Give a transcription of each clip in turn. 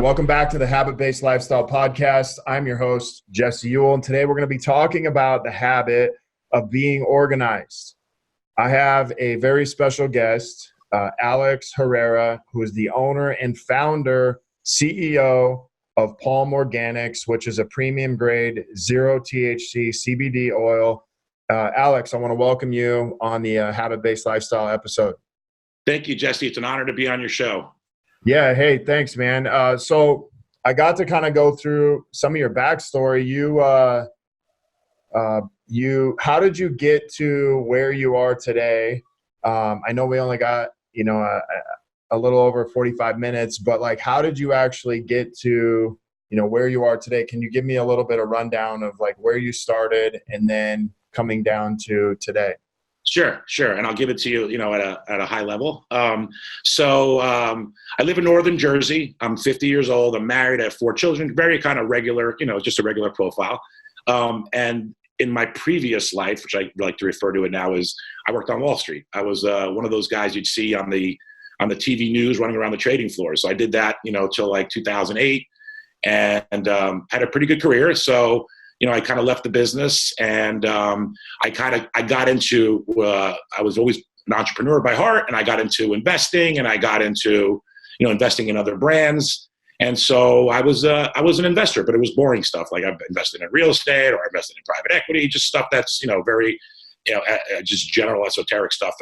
Welcome back to the Habit-Based Lifestyle Podcast. I'm your host, Jesse Ewell, and today we're going to be talking about the habit of being organized. I have a very special guest, Alex Herrera, who is the owner and founder, CEO of Palm Organics, which is a premium grade, zero THC CBD oil. Alex, I want to welcome you on the Habit-Based Lifestyle episode. Thank you, Jesse. It's an honor to be on your show. Yeah. Hey, thanks, man. So I got to kind of go through some of your backstory. How did you get to where you are today? I know we only got, a little over 45 minutes, but like, how did you actually get to, where you are today? Can you give me a little bit of rundown of like where you started and then coming down to today? Sure. And I'll give it to you, at a high level. I live in Northern Jersey. I'm 50 years old. I'm married. I have 4 children, very kind of regular, just a regular profile. And in my previous life, which I like to refer to it now as, I worked on Wall Street. I was one of those guys you'd see on the TV news running around the trading floor. So I did that, till like 2008 and had a pretty good career. So I kind of left the business and I got into, I was always an entrepreneur by heart, and I got into investing, and I got into, investing in other brands. And so I was an investor, but it was boring stuff. Like I've invested in real estate, or I invested in private equity, just stuff that's, very, just general esoteric stuff.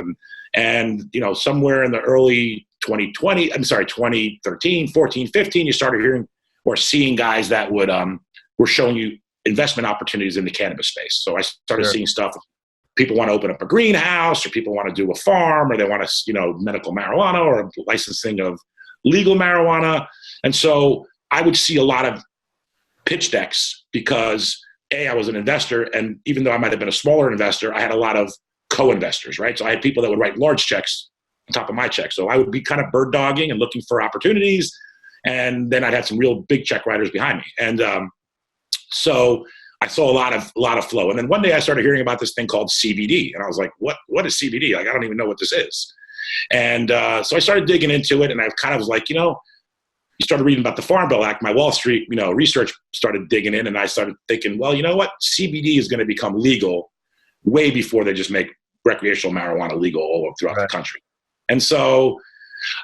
And somewhere in the early 2013, 14, 15, you started hearing or seeing guys that were showing you investment opportunities in the cannabis space. So I started seeing stuff. People want to open up a greenhouse, or people want to do a farm, or they want to, medical marijuana or licensing of legal marijuana. And so I would see a lot of pitch decks because I was an investor. And even though I might've been a smaller investor, I had a lot of co-investors, right? So I had people that would write large checks on top of my check. So I would be kind of bird dogging and looking for opportunities. And then I'd have some real big check writers behind me. And, so I saw a lot of flow. And then one day I started hearing about this thing called CBD. And I was like, what is CBD? Like, I don't even know what this is. And so I started digging into it. And I kind of was like, you started reading about the Farm Bill Act. My Wall Street, research started digging in. And I started thinking, well, you know what? CBD is going to become legal way before they just make recreational marijuana legal all over throughout the country. And so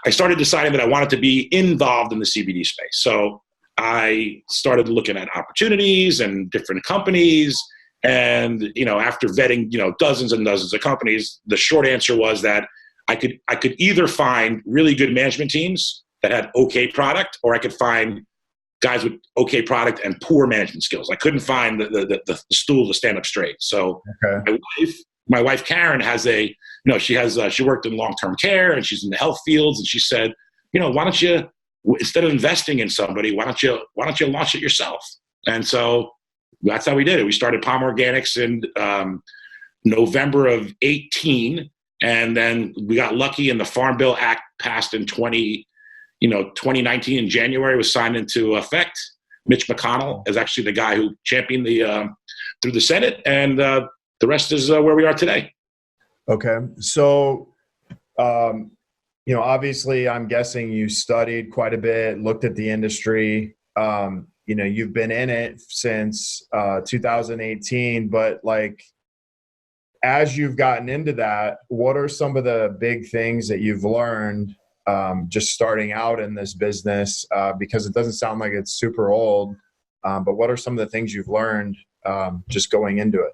I started deciding that I wanted to be involved in the CBD space. So I started looking at opportunities and different companies. And, after vetting, dozens and dozens of companies, the short answer was that I could either find really good management teams that had okay product, or I could find guys with okay product and poor management skills. I couldn't find the stool to stand up straight. So my wife, Karen, has she worked in long-term care, and she's in the health fields. And she said, why don't you, instead of investing in somebody, why don't you launch it yourself? And so that's how we did it. We started Palm Organics in November of 18. And then we got lucky, and the Farm Bill Act passed in 2019 in January, was signed into effect. Mitch McConnell is actually the guy who championed through the Senate. And the rest is where we are today. Okay. So, obviously, I'm guessing you studied quite a bit, looked at the industry. You've been in it since 2018, but like, as you've gotten into that, what are some of the big things that you've learned just starting out in this business? Because it doesn't sound like it's super old, but what are some of the things you've learned just going into it?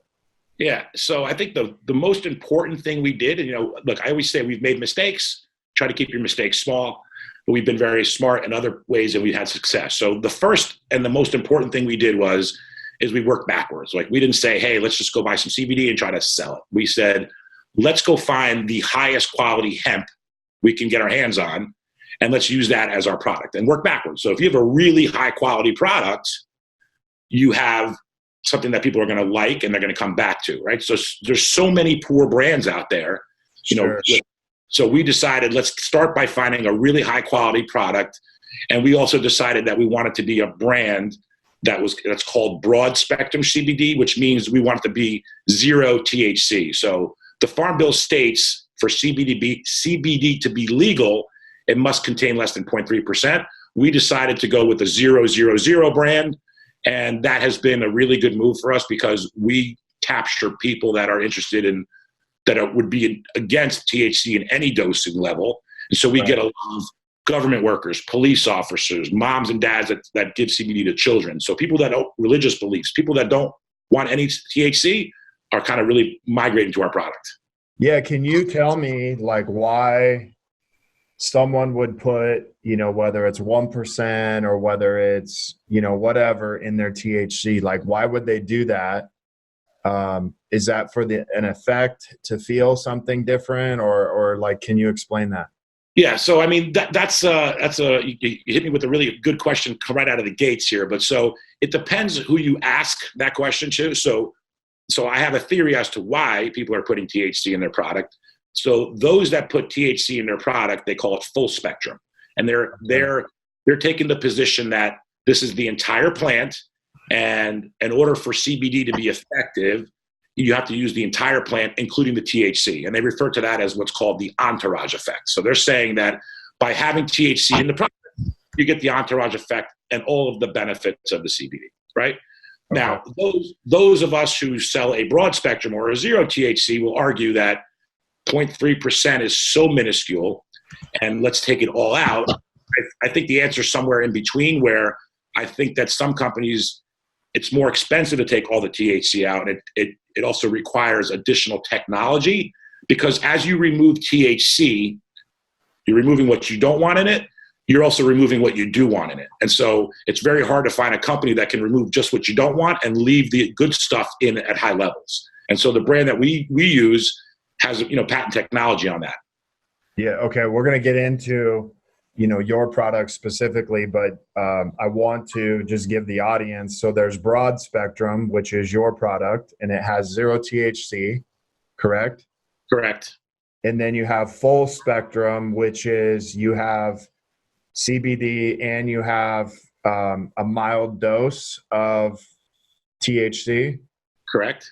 Yeah. So I think the most important thing we did, and, look, I always say we've made mistakes. Try to keep your mistakes small, but we've been very smart in other ways, and we've had success. So the first and the most important thing we did is we worked backwards. Like, we didn't say, hey, let's just go buy some CBD and try to sell it. We said, let's go find the highest quality hemp we can get our hands on, and let's use that as our product and work backwards. So if you have a really high quality product, you have something that people are going to like and they're going to come back to, right? So there's so many poor brands out there, So we decided, let's start by finding a really high quality product. And we also decided that we wanted to be a brand that's called broad spectrum CBD, which means we want it to be zero THC. So the Farm Bill states for CBD to be legal, it must contain less than 0.3%. we decided to go with the 000 brand. And that has been a really good move for us because we capture people that are interested in, would be against THC in any dosing level. And so we get a lot of government workers, police officers, moms and dads that give CBD to children. So people that don't religious beliefs, people that don't want any THC are kind of really migrating to our product. Yeah. Can you tell me like why someone would put, whether it's 1% or whether it's, whatever in their THC, like why would they do that? Is that for an effect to feel something different or like, can you explain that? Yeah. So, I mean, that's you hit me with a really good question right out of the gates here. But so it depends who you ask that question to. So I have a theory as to why people are putting THC in their product. So those that put THC in their product, they call it full spectrum. And they're taking the position that this is the entire plant. And in order for CBD to be effective, you have to use the entire plant, including the THC. And they refer to that as what's called the entourage effect. So they're saying that by having THC in the product, you get the entourage effect and all of the benefits of the CBD, right? Okay. Now, those of us who sell a broad spectrum or a zero THC will argue that 0.3% is so minuscule, and let's take it all out. I think the answer is somewhere in between, where I think that some companies, it's more expensive to take all the THC out. It also requires additional technology, because as you remove THC, you're removing what you don't want in it. You're also removing what you do want in it. And so it's very hard to find a company that can remove just what you don't want and leave the good stuff in at high levels. And so the brand that we use has, patent technology on that. Yeah. Okay. We're going to get into, your product specifically, but I want to just give the audience. So there's broad spectrum, which is your product, and it has 0 THC, correct? Correct. And then you have full spectrum, which is you have CBD and you have a mild dose of THC. Correct.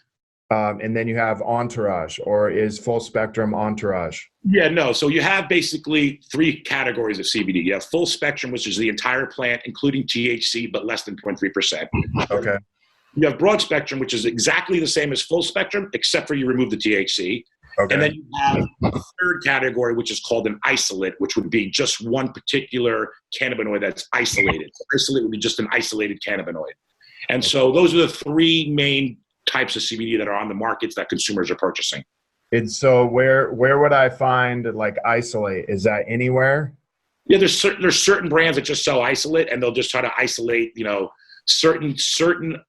And then you have entourage, or is full spectrum entourage? Yeah, no. So you have basically 3 categories of CBD. You have full spectrum, which is the entire plant, including THC, but less than 0.3%. Okay. You have broad spectrum, which is exactly the same as full spectrum, except for you remove the THC. Okay. And then you have a third category, which is called an isolate, which would be just one particular cannabinoid that's isolated. So isolate would be just an isolated cannabinoid. And so those are the 3 main types of CBD that are on the markets that consumers are purchasing. And so where would I find like isolate? Is that anywhere? Yeah, there's certain brands that just sell isolate, and they'll just try to isolate, certain.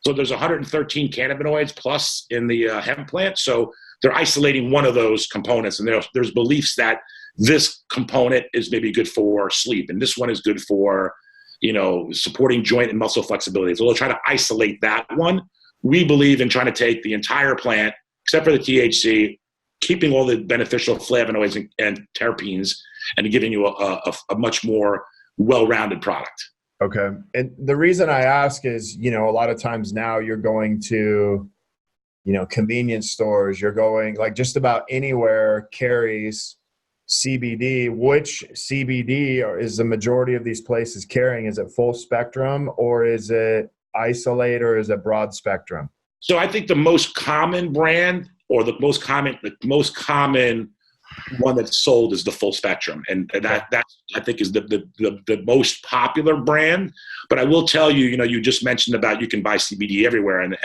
So there's 113 cannabinoids plus in the hemp plant. So they're isolating one of those components, and there's beliefs that this component is maybe good for sleep, and this one is good for, supporting joint and muscle flexibility. So they'll try to isolate that one. We believe in trying to take the entire plant, except for the THC, keeping all the beneficial flavonoids and terpenes, and giving you a much more well-rounded product. Okay. And the reason I ask is, a lot of times now you're going to, convenience stores, you're going like just about anywhere carries CBD. Which CBD is the majority of these places carrying? Is it full spectrum, or is it isolate, or is it broad spectrum? So I think the most common brand, or the most common one that's sold, is the full spectrum, and that I think is the most popular brand. But I will tell you, you just mentioned about you can buy CBD everywhere, and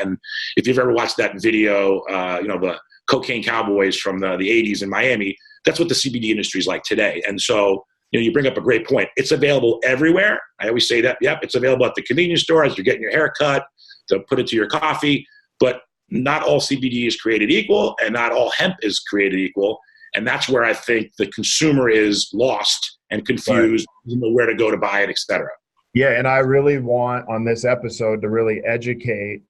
if you've ever watched that video, the Cocaine Cowboys from the 80s in Miami, that's what the CBD industry is like today. And so you bring up a great point. It's available everywhere. I always say that. Yep, it's available at the convenience store as you're getting your hair cut, to put it to your coffee. But not all CBD is created equal, and not all hemp is created equal. And that's where I think the consumer is lost and confused, right, where to go to buy it, et cetera. Yeah, and I really want on this episode to really educate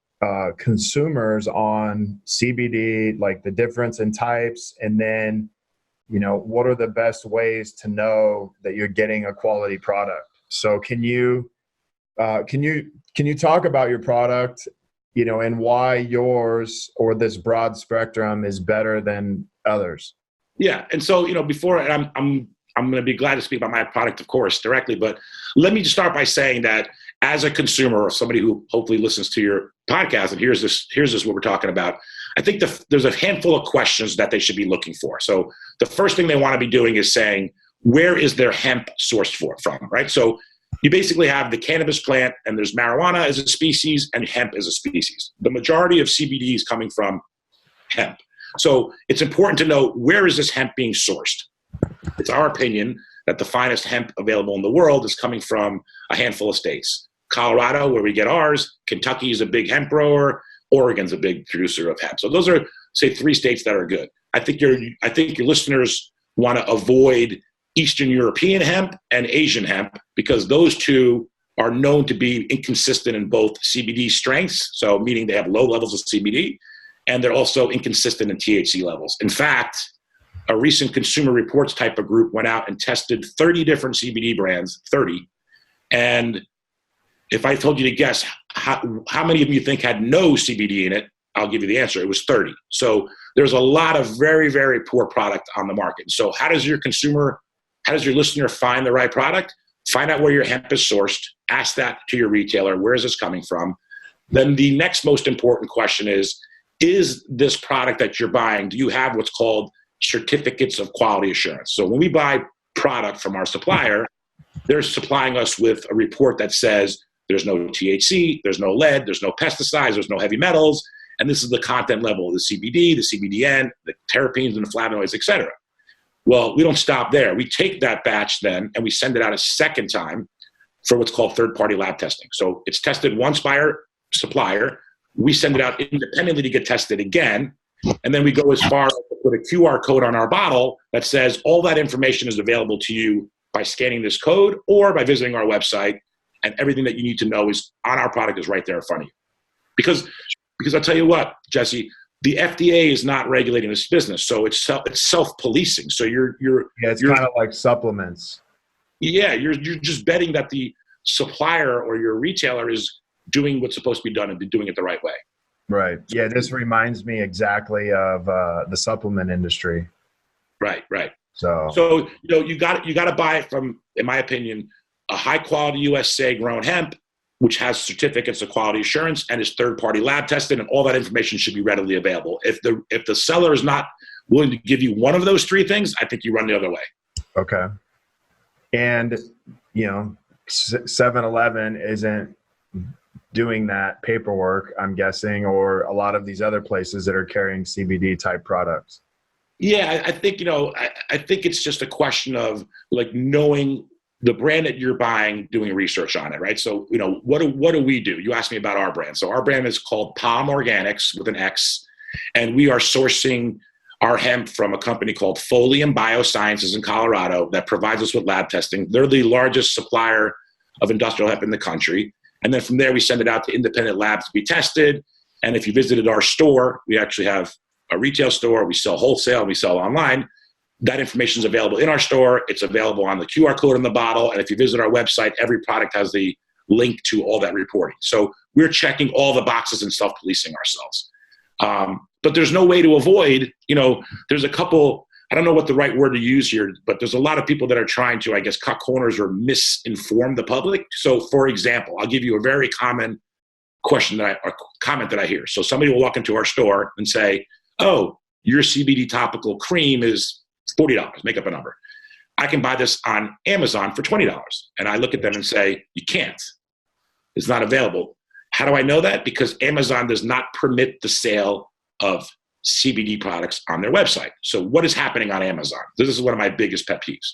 consumers on CBD, like the difference in types, and then what are the best ways to know that you're getting a quality product. So can you talk about your product, and why yours or this broad spectrum is better than others? Yeah. And so, before, and I'm going to be glad to speak about my product, of course, directly. But let me just start by saying that as a consumer or somebody who hopefully listens to your podcast and here's this what we're talking about, I think there's a handful of questions that they should be looking for. So the first thing they want to be doing is saying, where is their hemp sourced from, right? So you basically have the cannabis plant, and there's marijuana as a species and hemp as a species. The majority of CBD is coming from hemp. So it's important to know, where is this hemp being sourced? It's our opinion that the finest hemp available in the world is coming from a handful of states. Colorado, where we get ours, Kentucky is a big hemp grower, Oregon's a big producer of hemp. So those are, say, 3 states that are good. I think your listeners want to avoid Eastern European hemp and Asian hemp, because those 2 are known to be inconsistent in both CBD strengths, so meaning they have low levels of CBD, and they're also inconsistent in THC levels. In fact, a recent Consumer Reports type of group went out and tested 30 different CBD brands, 30. And if I told you to guess how many of you think had no CBD in it, I'll give you the answer. It was 30. So there's a lot of very, very poor product on the market. So how does your listener find the right product? Find out where your hemp is sourced. Ask that to your retailer. Where is this coming from? Then the next most important question is this product that you're buying, do you have what's called certificates of quality assurance? So when we buy product from our supplier, they're supplying us with a report that says there's no THC, there's no lead, there's no pesticides, there's no heavy metals, and this is the content level of the CBD, the CBDN, the terpenes, and the flavonoids, et cetera. Well, we don't stop there. We take that batch then and we send it out a second time for what's called third-party lab testing. So it's tested once by our supplier. We send it out independently to get tested again. And then we go as far as to put a QR code on our bottle that says all that information is available to you by scanning this code or by visiting our website. And everything that you need to know is on our product is right there in front of you. Because I'll tell you what, Jesse, the FDA is not regulating this business, so it's self-policing. So you're it's kind of like supplements. Yeah, you're just betting that the supplier or your retailer is doing what's supposed to be done and doing it the right way. Right. Yeah, this reminds me exactly of the supplement industry. Right. So you got to buy it from, in my opinion, a high quality USA grown hemp, which has certificates of quality assurance and is third-party lab tested, and all that information should be readily available. If the seller is not willing to give you one of those 3 things, I think you run the other way. Okay. And, 7-Eleven isn't doing that paperwork, I'm guessing, or a lot of these other places that are carrying CBD type products. Yeah, I think, I think it's just a question of like knowing the brand that you're buying, doing research on it, right? So, what do we do? You asked me about our brand. So our brand is called Palm Organics with an X, and we are sourcing our hemp from a company called Folium Biosciences in Colorado that provides us with lab testing. They're the largest supplier of industrial hemp in the country. And then from there, we send it out to independent labs to be tested. And if you visited our store, we actually have a retail store. We sell wholesale, we sell online. That information is available in our store. It's available on the QR code on the bottle. And if you visit our website, every product has the link to all that reporting. So we're checking all the boxes and self-policing ourselves. But there's no way to avoid, there's a couple, I don't know what the right word to use here, but there's a lot of people that are trying to, I guess, cut corners or misinform the public. So for example, I'll give you a very common comment that I hear. So somebody will walk into our store and say, oh, your CBD topical cream is $40, make up a number. I can buy this on Amazon for $20. And I look at them and say, you can't. It's not available. How do I know that? Because Amazon does not permit the sale of CBD products on their website. So what is happening on Amazon? This is one of my biggest pet peeves.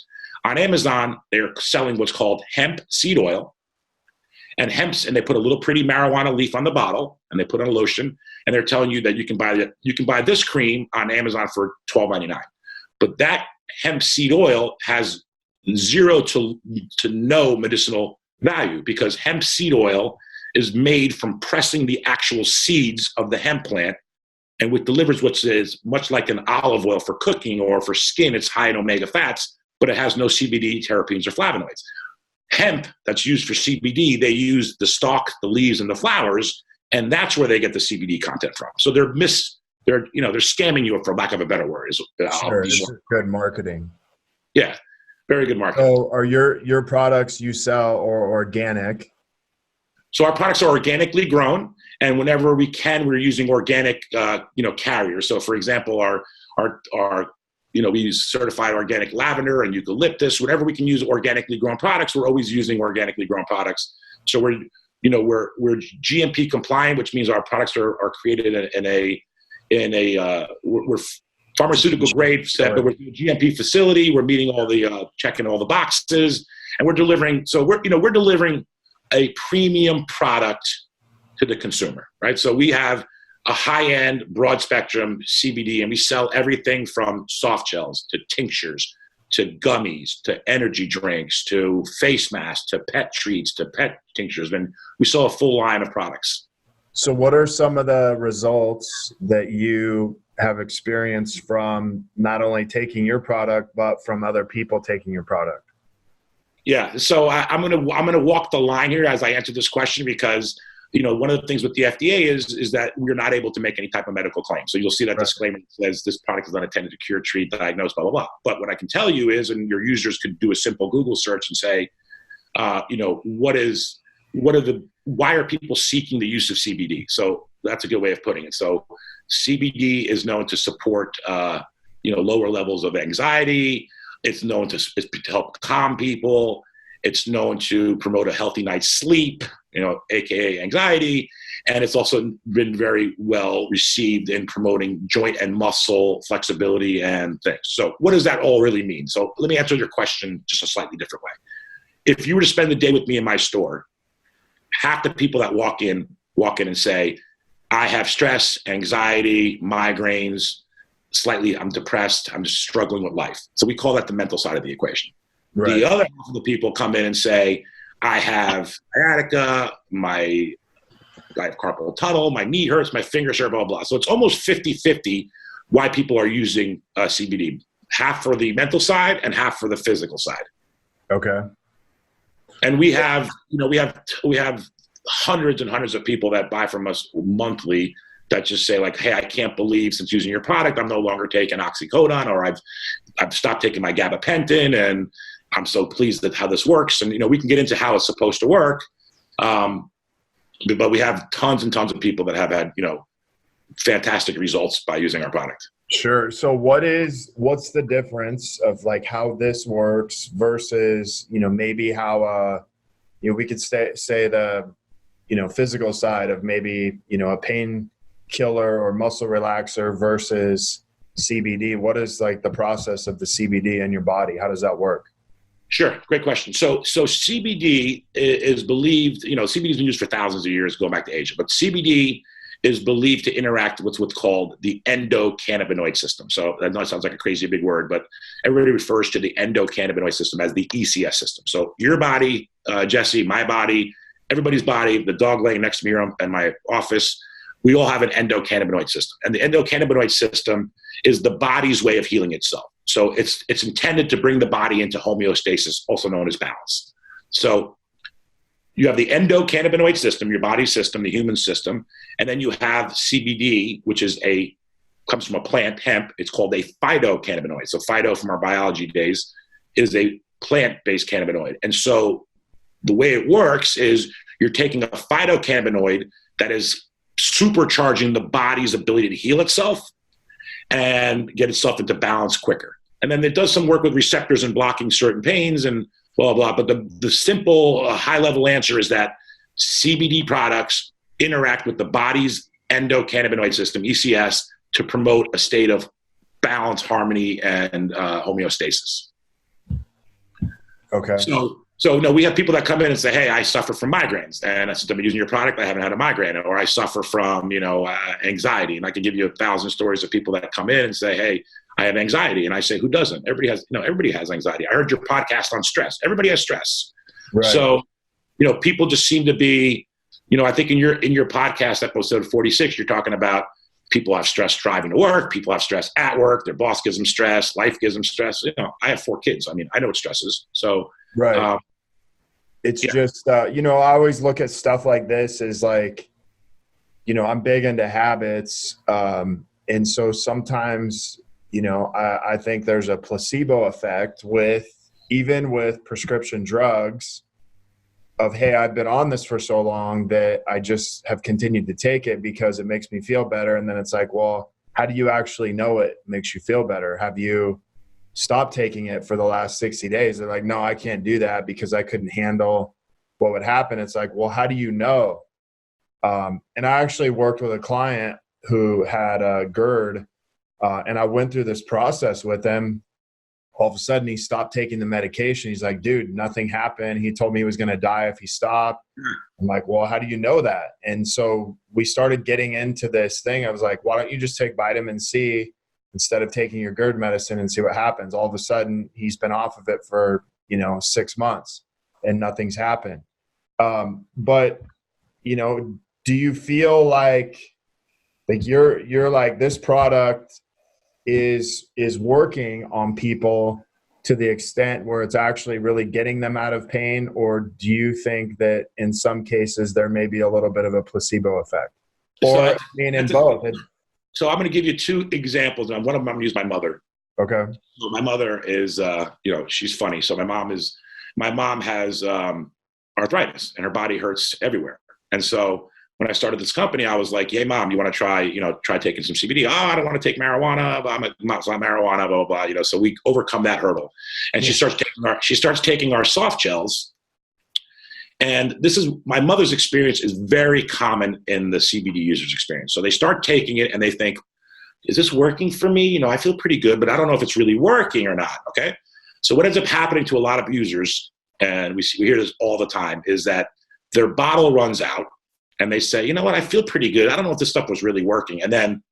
On Amazon, they're selling what's called hemp seed oil. And they put a little pretty marijuana leaf on the bottle, and they put on a lotion, and they're telling you that you can buy this cream on Amazon for $12.99. But that hemp seed oil has 0 to no medicinal value, because hemp seed oil is made from pressing the actual seeds of the hemp plant, and which delivers what is much like an olive oil for cooking or for skin. It's high in omega fats, but it has no CBD, terpenes, or flavonoids. Hemp that's used for CBD, they use the stalk, the leaves, and the flowers, and that's where they get the CBD content from. So they're scamming you, for lack of a better word. Sure, this is good marketing. Yeah. Very good market. So are your products you sell or organic? So our products are organically grown, and whenever we can, we're using organic, carriers. So, for example, our we use certified organic lavender and eucalyptus. Whenever we can use organically grown products, we're always using organically grown products. So we're GMP compliant, which means our products are created we're pharmaceutical grade, but we're a GMP facility. We're meeting all the checking all the boxes, and we're delivering. So we're delivering a premium product to the consumer, right? So we have a high-end, broad-spectrum CBD, and we sell everything from soft gels to tinctures to gummies to energy drinks to face masks to pet treats to pet tinctures, and we sell a full line of products. So what are some of the results that you have experienced from not only taking your product, but from other people taking your product? Yeah, so I'm gonna walk the line here as I answer this question, because one of the things with the FDA is that we're not able to make any type of medical claim. So you'll see that disclaimer that says this product is not intended to cure, treat, diagnose, blah, blah, blah. But what I can tell you is, and your users could do a simple Google search and say, why are people seeking the use of CBD? So that's a good way of putting it. So CBD is known to support, lower levels of anxiety. It's known to help calm people. It's known to promote a healthy night's sleep, AKA anxiety. And it's also been very well received in promoting joint and muscle flexibility and things. So what does that all really mean? So let me answer your question just a slightly different way. If you were to spend the day with me in my store, half the people that walk in and say, I have stress, anxiety, migraines, I'm depressed, I'm just struggling with life. So we call that the mental side of the equation. Right. The other half of the people come in and say, I have sciatica, I have carpal tunnel, my knee hurts, my fingers hurt, blah, blah. So it's almost 50-50 why people are using CBD. Half for the mental side and half for the physical side. Okay. And we have hundreds and hundreds of people that buy from us monthly that just say like, hey, I can't believe since using your product, I'm no longer taking oxycodone, or I've stopped taking my gabapentin, and I'm so pleased at how this works. And, we can get into how it's supposed to work. But we have tons and tons of people that have had, fantastic results by using our product. Sure. So what's the difference of like how this works versus, maybe how, we could say the, physical side of maybe, a pain killer or muscle relaxer versus CBD? What is like the process of the CBD in your body? How does that work? Sure. Great question. So CBD is believed, CBD has been used for thousands of years going back to Asia, but CBD is believed to interact with what's called the endocannabinoid system. So I know it sounds like a crazy big word, but everybody refers to the endocannabinoid system as the ECS system. So your body, Jesse, my body, everybody's body, the dog laying next to me in my office, we all have an endocannabinoid system. And the endocannabinoid system is the body's way of healing itself. So it's intended to bring the body into homeostasis, also known as balance. So you have the endocannabinoid system, your body system, the human system, and then you have CBD, which comes from a plant, hemp. It's called a phytocannabinoid. So phyto from our biology days is a plant-based cannabinoid. And so the way it works is you're taking a phytocannabinoid that is supercharging the body's ability to heal itself and get itself into balance quicker. And then it does some work with receptors and blocking certain pains and blah, blah, blah. But the simple high-level answer is that CBD products interact with the body's endocannabinoid system, ECS, to promote a state of balance, harmony, and homeostasis. Okay. So no, we have people that come in and say, hey, I suffer from migraines. And I said, I've been using your product, I haven't had a migraine. Or I suffer from, anxiety. And I can give you 1,000 stories of people that come in and say, hey, I have anxiety. And I say, who doesn't? Everybody has anxiety. I heard your podcast on stress. Everybody has stress. Right. So, people just seem to be, I think in your podcast episode 46, you're talking about people have stress driving to work. People have stress at work. Their boss gives them stress. Life gives them stress. I have 4 kids. I know what stress is. So, right. It's just, I always look at stuff like this as like, I'm big into habits. And so sometimes, I think there's a placebo effect with even with prescription drugs, of, hey, I've been on this for so long that I just have continued to take it because it makes me feel better. And then it's like, well, how do you actually know it makes you feel better? Have you stopped taking it for the last 60 days? They're like, no, I can't do that because I couldn't handle what would happen. It's like, well, how do you know? And I actually worked with a client who had a GERD, and I went through this process with him. All of a sudden he stopped taking the medication. He's like, dude, nothing happened. He told me he was going to die if he stopped. I'm like, well, how do you know that? And so we started getting into this thing. I was like, why don't you just take vitamin C instead of taking your GERD medicine and see what happens? All of a sudden he's been off of it for, 6 months and nothing's happened. But, do you feel like you're like, this product is working on people to the extent where it's actually really getting them out of pain? Or do you think that in some cases there may be a little bit of a placebo effect? Or in both? So I'm going to give you two examples. And one of them, I'm going to use my mother. Okay. So my mother is, she's funny. So my mom has arthritis and her body hurts everywhere. And so when I started this company, I was like, hey, Mom, you want to try taking some CBD? Oh, I don't want to take marijuana. It's not marijuana, blah, blah, blah. So we overcome that hurdle. And she starts taking our soft gels. And my mother's experience is very common in the CBD users' experience. So they start taking it and they think, is this working for me? I feel pretty good, but I don't know if it's really working or not. Okay. So what ends up happening to a lot of users, and we hear this all the time, is that their bottle runs out. And they say, you know what, I feel pretty good. I don't know if this stuff was really working. And then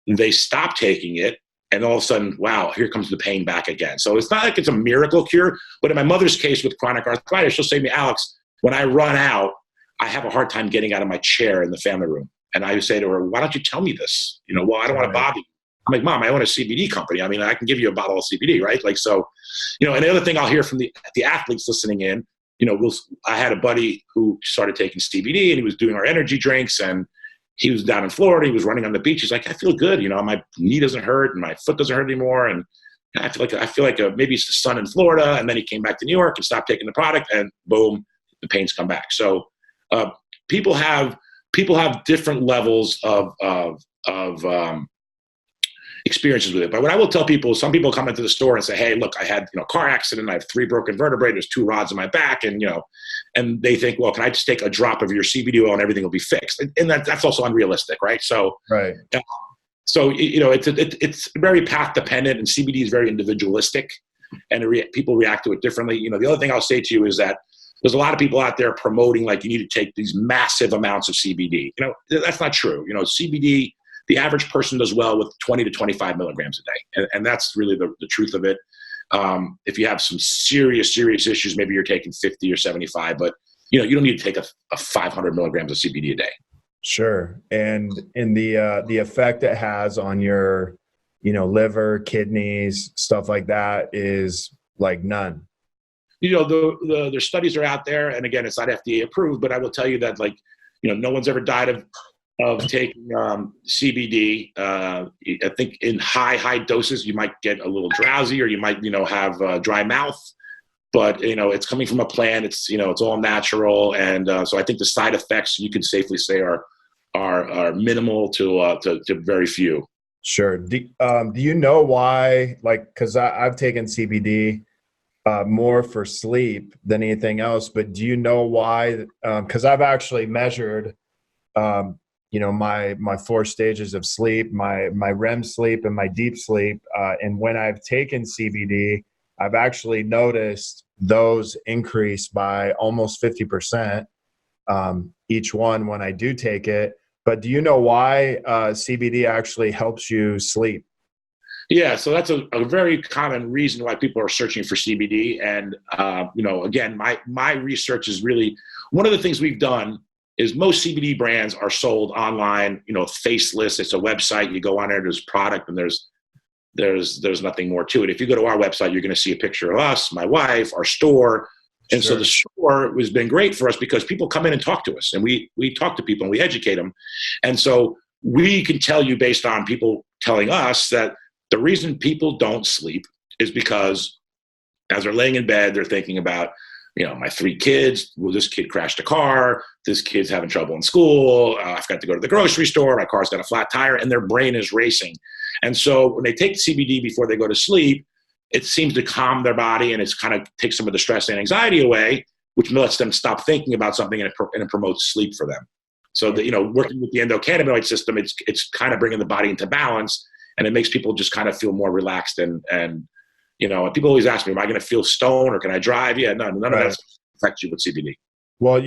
they stop taking it. And all of a sudden, wow, here comes the pain back again. So it's not like it's a miracle cure. But in my mother's case with chronic arthritis, she'll say to me, Alex, when I run out, I have a hard time getting out of my chair in the family room. And I would say to her, why don't you tell me this? Well, I don't want to bother you. I'm like, Mom, I own a CBD company. I mean, I can give you a bottle of CBD, right? Like, so, and the other thing I'll hear from the athletes listening in, I had a buddy who started taking CBD and he was doing our energy drinks, and he was down in Florida. He was running on the beach. He's like, I feel good. My knee doesn't hurt and my foot doesn't hurt anymore. And I feel like maybe it's the sun in Florida. And then he came back to New York and stopped taking the product, and boom, the pains come back. So people have different levels of experiences with it. But what I will tell people is, some people come into the store and say, hey, look, I had a car accident. I have 3 broken vertebrae. There's 2 rods in my back. And, and they think, well, can I just take a drop of your CBD oil and everything will be fixed? And that's also unrealistic, right? So, right. So, it's very path dependent, and CBD is very individualistic, and people react to it differently. The other thing I'll say to you is that there's a lot of people out there promoting like you need to take these massive amounts of CBD. That's not true. CBD, the average person does well with 20 to 25 milligrams a day. And that's really the truth of it. If you have some serious issues, maybe you're taking 50 or 75, but you don't need to take a 500 milligrams of CBD a day. Sure. And in the effect it has on your, liver, kidneys, stuff like that is like none. The studies are out there, and again, it's not FDA approved, but I will tell you that no one's ever died of taking CBD. I think in high doses, you might get a little drowsy, or you might, have dry mouth, but it's coming from a plant. It's, it's all natural. And so I think the side effects, you can safely say, are minimal to very few. Sure. Do you know why, cause I've taken CBD more for sleep than anything else, but do you know why? Cause I've actually measured, my 4 stages of sleep, my REM sleep and my deep sleep. And when I've taken CBD, I've actually noticed those increase by almost 50% each one when I do take it. But do you know why CBD actually helps you sleep? Yeah, so that's a very common reason why people are searching for CBD. And, again, my research is really, one of the things we've done is most CBD brands are sold online, faceless. It's a website. You go on there, there's product, and there's nothing more to it. If you go to our website, you're going to see a picture of us, my wife, our store. And sure. So the store has been great for us because people come in and talk to us, and we talk to people and we educate them. And so we can tell you, based on people telling us, that the reason people don't sleep is because As they're laying in bed, they're thinking about, my 3 kids. Well, this kid crashed a car. This kid's having trouble in school. I've got to go to the grocery store. My car's got a flat tire, and their brain is racing. And so when they take CBD before they go to sleep, it seems to calm their body, and it's kind of takes some of the stress and anxiety away, which lets them stop thinking about something, and it promotes sleep for them. So working with the endocannabinoid system, it's kind of bringing the body into balance, and it makes people just kind of feel more relaxed. And people always ask me, am I going to feel stoned or can I drive? Yeah, none of that affects you with CBD. Well,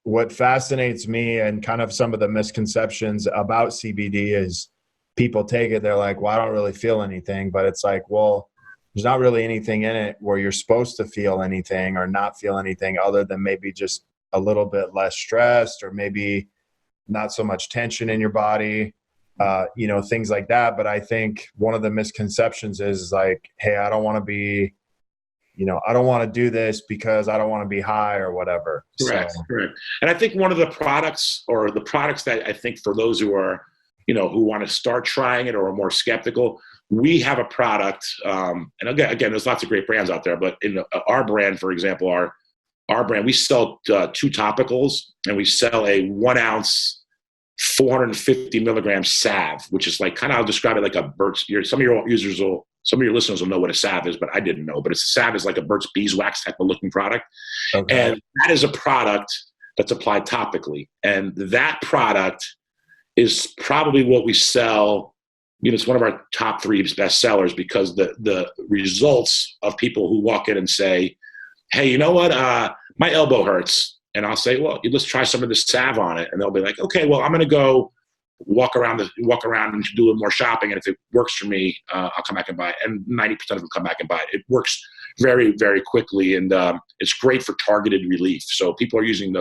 what fascinates me and kind of some of the misconceptions about CBD is people take it, they're like, well, I don't really feel anything, but it's like, well, there's not really anything in it where you're supposed to feel anything or not feel anything other than maybe just a little bit less stressed or maybe not so much tension in your body, things like that. But I think one of the misconceptions is like, hey, I don't want to be, I don't want to do this because I don't want to be high or whatever. Correct. And I think one of the products that I think for those who are, who want to start trying it or are more skeptical, we have a product, and again, there's lots of great brands out there, but in our brand, for example, our brand, we sell 2 topicals, and we sell a 1 ounce, 450 milligram salve, which is like I'll describe it like a Burt's. Some of your listeners will know what a salve is, but I didn't know. But a salve is like a Burt's Beeswax type of looking product, and that is a product that's applied topically, and that product is probably what we sell. It's one of our top 3 best sellers because the results of people who walk in and say, hey, you know what? My elbow hurts. And I'll say, well, let's try some of this salve on it. And they'll be like, okay, well, I'm going to go walk around and do a little more shopping. And if it works for me, I'll come back and buy it. And 90% of them come back and buy it. It works very, very quickly. And it's great for targeted relief. So people are using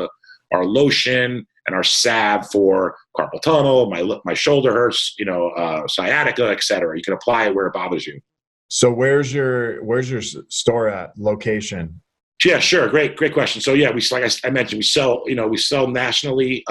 our lotion and our salve for carpal tunnel, my shoulder hurts, sciatica, et cetera. You can apply it where it bothers you. So where's your store at, location? Yeah, sure. Great question. So yeah, like I mentioned, we sell nationally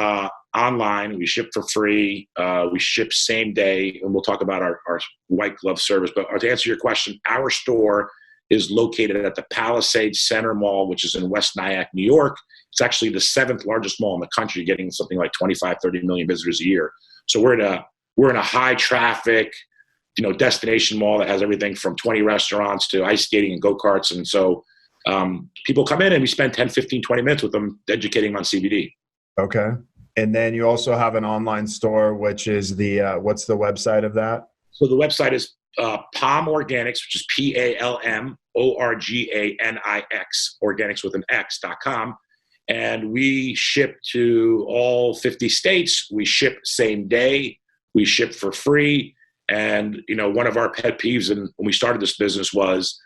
online. We ship for free. We ship same day, and we'll talk about our white glove service. But to answer your question, our store is located at the Palisades Center Mall, which is in West Nyack, New York. It's actually the 7th largest mall in the country, getting something like 25, 30 million visitors a year. So we're in a high traffic, destination mall that has everything from 20 restaurants to ice skating and go-karts. And so people come in and we spend 10, 15, 20 minutes with them educating them on CBD. Okay. And then you also have an online store, which is what's the website of that? So the website is Palm Organics, which is PALMORGANIX, organics with an X.com. And we ship to all 50 states. We ship same day. We ship for free. And, one of our pet peeves when we started this business was,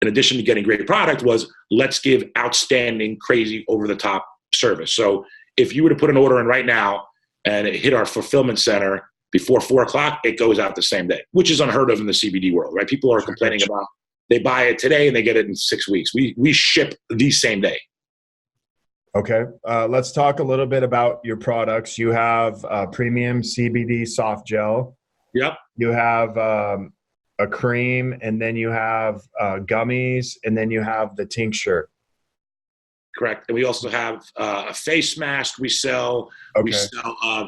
in addition to getting great product, was let's give outstanding, crazy, over-the-top service. So if you were to put an order in right now and it hit our fulfillment center before 4 o'clock, it goes out the same day, which is unheard of in the CBD world, right? People are complaining about they buy it today and they get it in 6 weeks. We ship the same day. Okay. Let's talk a little bit about your products. You have premium CBD soft gel. Yep. You have a cream, and then you have gummies, and then you have the tincture. Correct. And we also have a face mask we sell. Okay.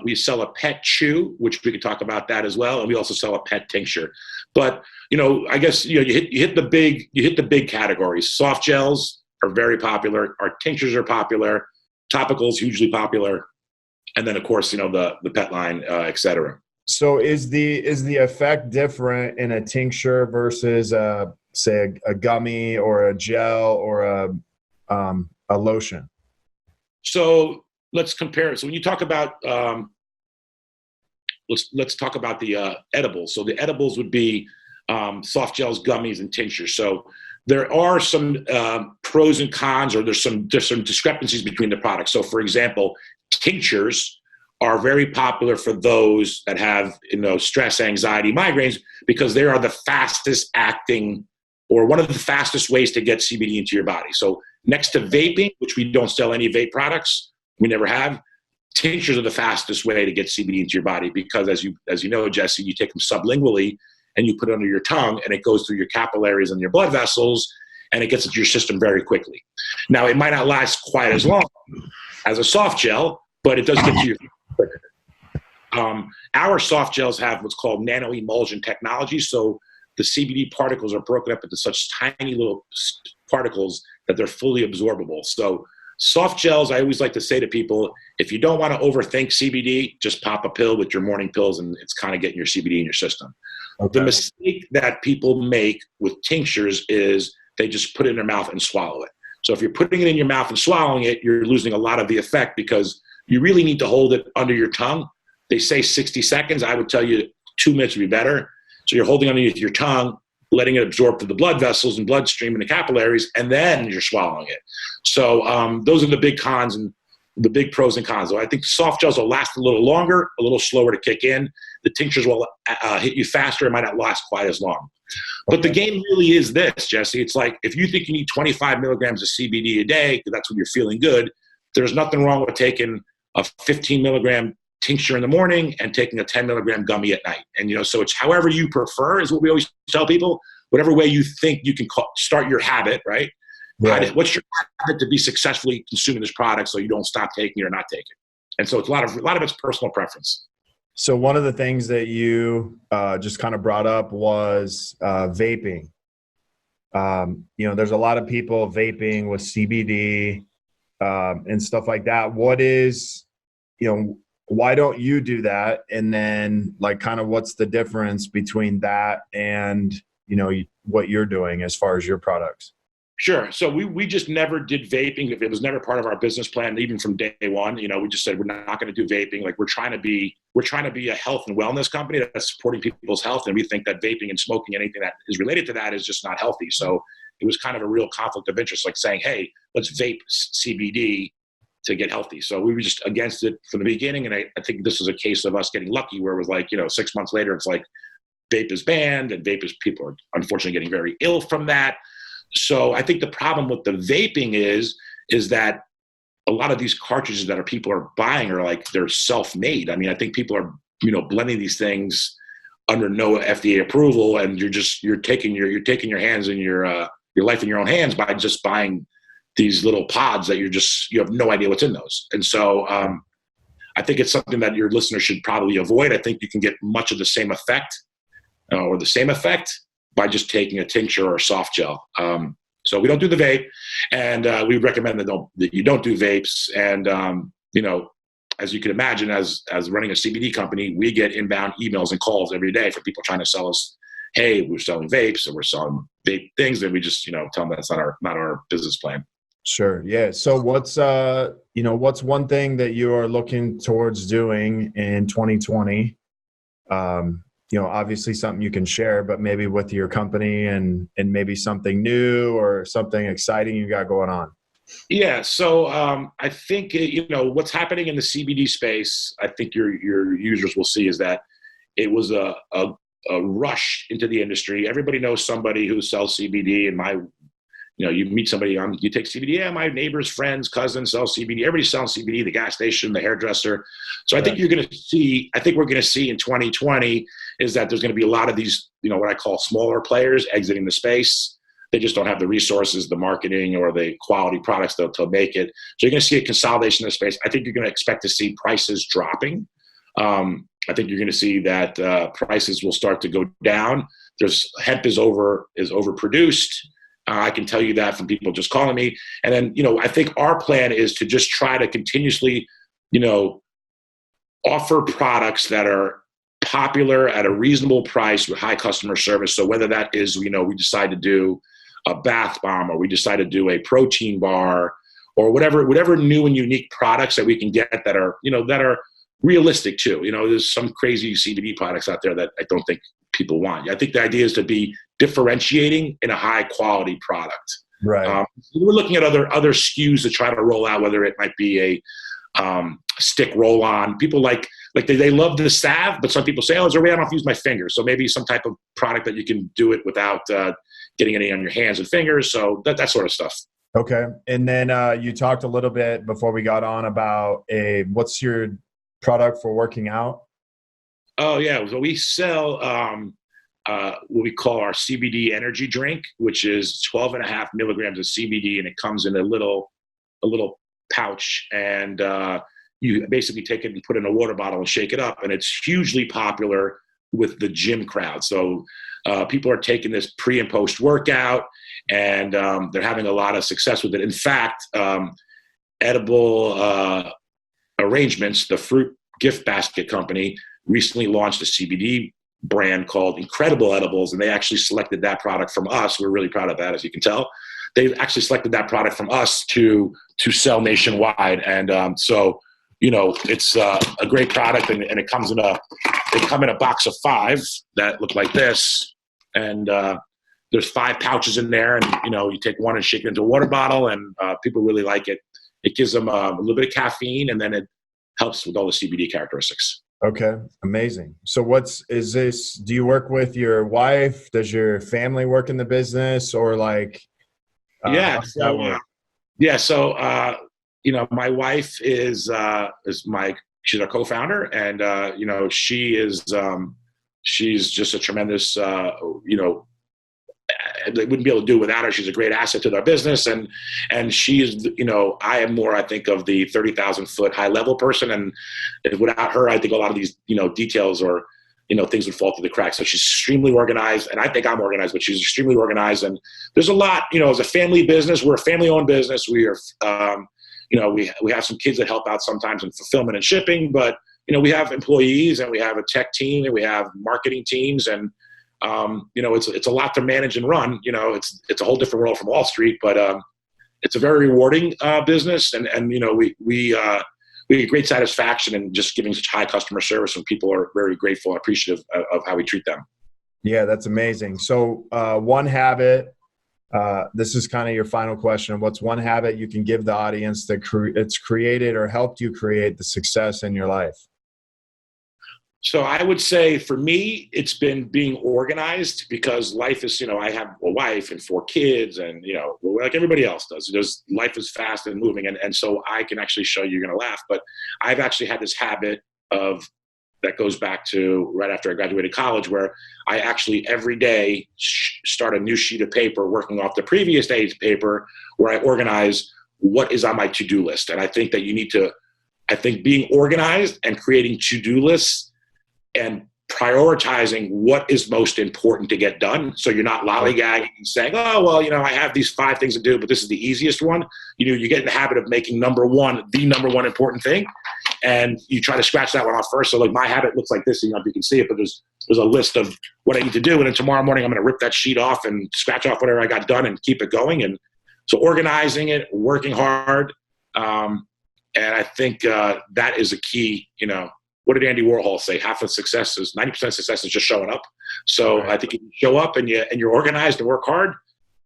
We sell a pet chew, which we could talk about that as well. And we also sell a pet tincture. But, I guess, you hit the big categories. Soft gels are very popular. Our tinctures are popular. Topicals, hugely popular. And then, of course, the pet line, et cetera. So is the effect different in a tincture versus say a gummy or a gel or a lotion? So let's compare. So when you talk about let's talk about the edibles. So the edibles would be soft gels, gummies, and tinctures. So there are some pros and cons, or there's some discrepancies between the products. So for example, tinctures are very popular for those that have, stress, anxiety, migraines, because they are the fastest acting, or one of the fastest ways to get CBD into your body. So next to vaping, which we don't sell any vape products, we never have, tinctures are the fastest way to get CBD into your body, because as you know, Jesse, you take them sublingually and you put it under your tongue and it goes through your capillaries and your blood vessels. and it gets into your system very quickly. Now, it might not last quite as long as a soft gel, but it does get to you quicker. Our soft gels have what's called nano-emulsion technology. So the CBD particles are broken up into such tiny little particles that they're fully absorbable. So soft gels, I always like to say to people, if you don't want to overthink CBD, just pop a pill with your morning pills and it's kind of getting your CBD in your system. Okay. The mistake that people make with tinctures is they just put it in their mouth and swallow it. So if you're putting it in your mouth and swallowing it, you're losing a lot of the effect because you really need to hold it under your tongue. They say 60 seconds. I would tell you 2 minutes would be better. So you're holding underneath your tongue, letting it absorb to the blood vessels and bloodstream and the capillaries, and then you're swallowing it. So those are the big cons and the big pros and cons. So I think soft gels will last a little longer, a little slower to kick in. The tinctures will hit you faster. It might not last quite as long. But the game really is this, Jesse. It's like if you think you need 25 milligrams of CBD a day, because that's when you're feeling good, there's nothing wrong with taking a 15 milligram tincture in the morning and taking a 10 milligram gummy at night. And, so it's however you prefer is what we always tell people. Whatever way you think you can start your habit, right? What's your habit to be successfully consuming this product so you don't stop taking it or not take it? And so it's a lot of it's personal preference. So one of the things that you just kind of brought up was vaping. There's a lot of people vaping with CBD and stuff like that. What is, why don't you do that? And then kind of what's the difference between that and, what you're doing as far as your products? Sure. So we just never did vaping. It was never part of our business plan, even from day one. We just said we're not going to do vaping. We're trying to be a health and wellness company that's supporting people's health, and we think that vaping and smoking, anything that is related to that, is just not healthy. So it was kind of a real conflict of interest, like saying, "Hey, let's vape CBD to get healthy." So we were just against it from the beginning, and I think this was a case of us getting lucky, where it was 6 months later, it's like vape is banned, and people are unfortunately getting very ill from that. So I think the problem with the vaping is that a lot of these cartridges that people are buying are they're self-made. I mean, I think people are, blending these things under no FDA approval, and you're taking your hands in your life in your own hands by just buying these little pods that you have no idea what's in those. And so I think it's something that your listeners should probably avoid. I think you can get much of the same effect or the same effect by just taking a tincture or a soft gel. So we don't do the vape, and we recommend that you don't do vapes. And, as you can imagine, as running a CBD company, we get inbound emails and calls every day from people trying to sell us, hey, we're selling vapes or we're selling vape things. And we just, tell them that's not our business plan. Sure. Yeah. So what's one thing that you are looking towards doing in 2020? Obviously something you can share, but maybe with your company and maybe something new or something exciting you got going on. Yeah. So I think, what's happening in the CBD space, I think your users will see is that it was a rush into the industry. Everybody knows somebody who sells CBD, and you meet somebody you take CBD. Yeah, my neighbor's friends, cousins sell CBD. Everybody's selling CBD, the gas station, the hairdresser. So I think we're going to see in 2020 is that there's going to be a lot of these, what I call smaller players exiting the space. They just don't have the resources, the marketing, or the quality products to make it. So you're going to see a consolidation in the space. I think you're going to expect to see prices dropping. I think you're going to see that prices will start to go down. Hemp is overproduced. I can tell you that from people just calling me. And then, I think our plan is to just try to continuously, offer products that are popular at a reasonable price with high customer service. So whether that is, we decide to do a bath bomb, or we decide to do a protein bar, or whatever new and unique products that we can get that are realistic too. There's some crazy CBD products out there that I don't think people want. I think the idea is to be differentiating in a high quality product. Right. We're looking at other SKUs to try to roll out, whether it might be a stick roll on. People they love the salve, but some people say, oh, is there a way I don't have to use my fingers? So maybe some type of product that you can do it without getting any on your hands and fingers. So that sort of stuff. Okay. And then you talked a little bit before we got on about what's your product for working out? Oh yeah. So we sell what we call our CBD energy drink, which is 12.5 milligrams of CBD, and it comes in a little pouch, and you basically take it and put it in a water bottle and shake it up, and it's hugely popular with the gym crowd. So people are taking this pre and post workout, and they're having a lot of success with it. In fact, Edible Arrangements, the fruit gift basket company, recently launched a CBD brand called Incredible Edibles, and they actually selected that product from us. We're really proud of that, as you can tell. They actually selected that product from us to sell nationwide, and so it's a great product, and it comes in they come in a box of 5 that look like this, and there's 5 pouches in there, and you take one and shake it into a water bottle, and people really like it. It gives them a little bit of caffeine, and then it helps with all the CBD characteristics. Okay, amazing. So is this, do you work with your wife? Does your family work in the business, or like, Yeah. how does that work? So, my wife is she's our co-founder, and, she's just a tremendous, they wouldn't be able to do it without her. She's a great asset to their business. And she is, I am more, I think, of the 30,000 foot high level person. And without her, I think a lot of these, details or, things would fall through the cracks. So she's extremely organized, and I think I'm organized, but she's extremely organized. And there's a lot, as a family business, we're a family owned business. We are, we have some kids that help out sometimes in fulfillment and shipping, but, we have employees, and we have a tech team, and we have marketing teams, and, it's a lot to manage and run. It's a whole different world from Wall Street, but it's a very rewarding business, and we get great satisfaction in just giving such high customer service, and people are very grateful and appreciative of how we treat them. Yeah, that's amazing. So one habit, this is kind of your final question. What's one habit you can give the audience that it's created or helped you create the success in your life? So I would say for me, it's been being organized, because life is, I have a wife and 4 kids, and, like everybody else does, life is fast and moving. And so I can actually show you're going to laugh, but I've actually had this habit that goes back to right after I graduated college, where I actually every day start a new sheet of paper working off the previous day's paper, where I organize what is on my to-do list. And I think that being organized and creating to-do lists and prioritizing what is most important to get done. So you're not lollygagging and saying, oh, well, I have these 5 things to do, but this is the easiest one. You get in the habit of making number one, the number one important thing. And you try to scratch that one off first. So like my habit looks like this, if you can see it, but there's a list of what I need to do. And then tomorrow morning, I'm going to rip that sheet off and scratch off whatever I got done and keep it going. And so organizing it, working hard. And I think that is a key, what did Andy Warhol say? 90% of success is just showing up. So right. I think if you show up and you're organized and work hard,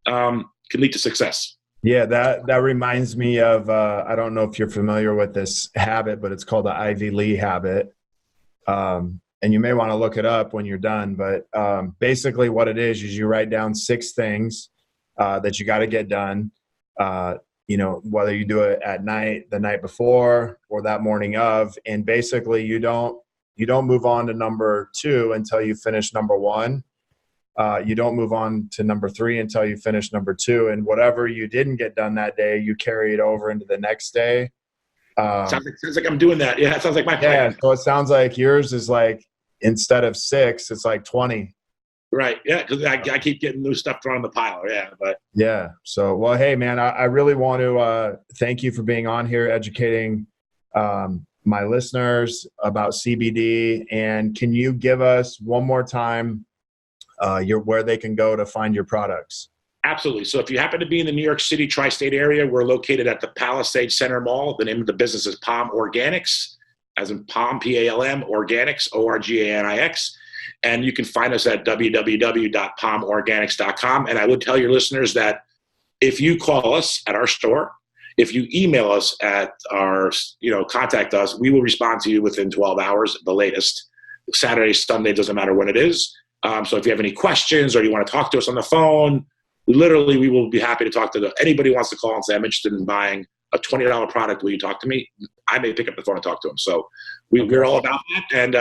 can lead to success. Yeah, that reminds me of, I don't know if you're familiar with this habit, but it's called the Ivy Lee habit. And you may want to look it up when you're done. But basically what it is you write down 6 things that you got to get done. Whether you do it at night, the night before, or that morning of, and basically you don't move on to number 2 until you finish number 1. You don't move on to number 3 until you finish number 2, and whatever you didn't get done that day, you carry it over into the next day. Sounds like I'm doing that. Yeah, it sounds like my plan. Yeah, so it sounds like yours is like, instead of 6, it's like 20. Right. Yeah. Because I keep getting new stuff thrown in the pile. Yeah. But yeah. So, well, hey, man, I really want to thank you for being on here, educating my listeners about CBD. And can you give us one more time where they can go to find your products? Absolutely. So if you happen to be in the New York City tri-state area, we're located at the Palisade Center Mall. The name of the business is Palm Organics, as in Palm, P-A-L-M, Organics, O-R-G-A-N-I-X. And you can find us at www.palmorganics.com. And I would tell your listeners that if you call us at our store, if you email us at our, contact us, we will respond to you within 12 hours, the latest. Saturday, Sunday, doesn't matter when it is. So if you have any questions or you want to talk to us on the phone, we will be happy to talk to anybody who wants to call and say, I'm interested in buying a $20 product. Will you talk to me? I may pick up the phone and talk to them. So we're all about that. And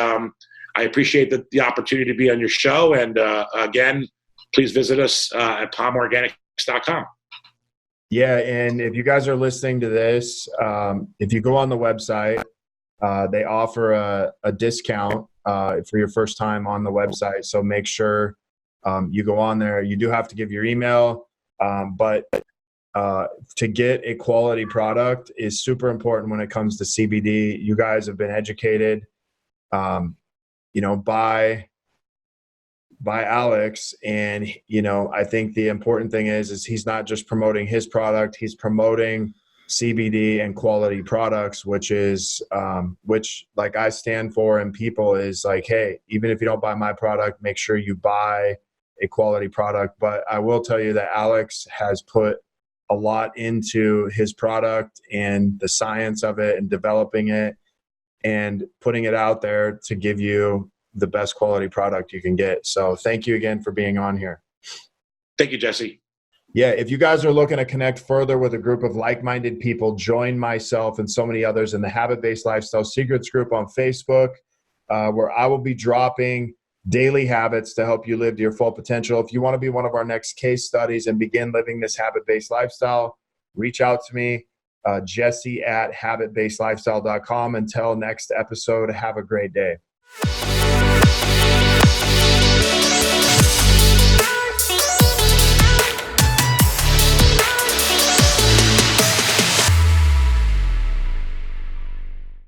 I appreciate the opportunity to be on your show. And again, please visit us at palmorganics.com. Yeah, and if you guys are listening to this, if you go on the website, they offer a discount for your first time on the website. So make sure you go on there. You do have to give your email, but to get a quality product is super important when it comes to CBD. You guys have been educated, by Alex. And, I think the important thing is he's not just promoting his product, he's promoting CBD and quality products, which like I stand for, and people is like, hey, even if you don't buy my product, make sure you buy a quality product. But I will tell you that Alex has put a lot into his product and the science of it and developing it and putting it out there to give you the best quality product you can get. So thank you again for being on here. Thank you, Jesse. Yeah, if you guys are looking to connect further with a group of like-minded people, join myself and so many others in the Habit-Based Lifestyle Secrets group on Facebook, where I will be dropping daily habits to help you live to your full potential. If you want to be one of our next case studies and begin living this habit-based lifestyle, reach out to me, Jesse at habitbasedlifestyle.com. Until next episode, have a great day.